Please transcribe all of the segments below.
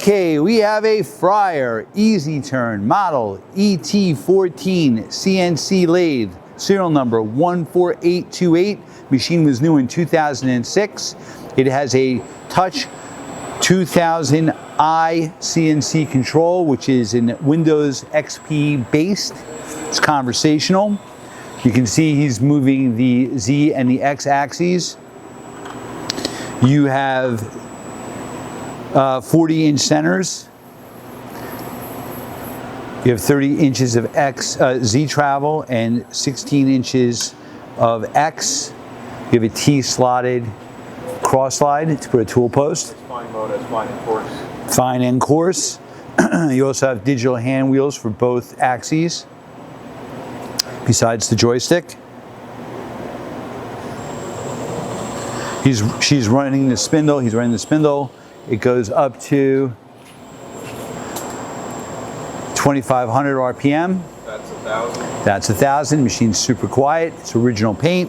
Okay, we have a FRYER Easy Turn model ET-14 CNC lathe, serial number 14828. Machine was new in 2006. It has a touch 2000i CNC control, which is in Windows XP based. It's conversational. You can see he's moving the Z and the X axes. You have 40-inch centers. You have 30 inches of Z travel and 16 inches of X. You have a T-slotted cross slide to put a tool post. Fine mode as fine and coarse. Fine and coarse. You also have digital hand wheels for both axes, besides the joystick. She's running the spindle. He's running the spindle. It goes up to 2,500 RPM. That's 1,000. That's 1,000. Machine's super quiet. It's original paint.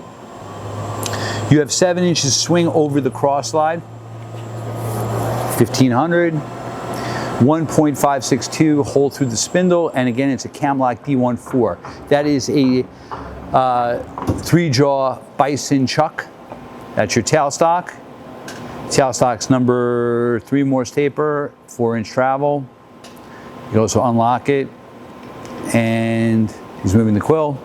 You have 7 inches swing over the cross slide. 1,500. 1.562 hole through the spindle, and again, it's a CAMLOCK D14. That is a 3-jaw bison chuck. That's your tailstock. Tailstock's number 3 Morse taper, 4-inch travel. You can also unlock it, and he's moving the quill.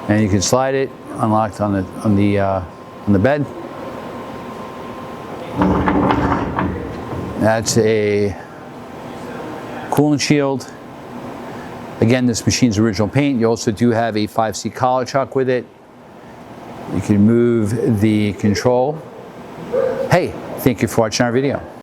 And you can slide it, unlocked on the bed. That's a coolant shield. Again, this machine's original paint. You also do have a 5C collar chuck with it. You can move the control. Hey, thank you for watching our video.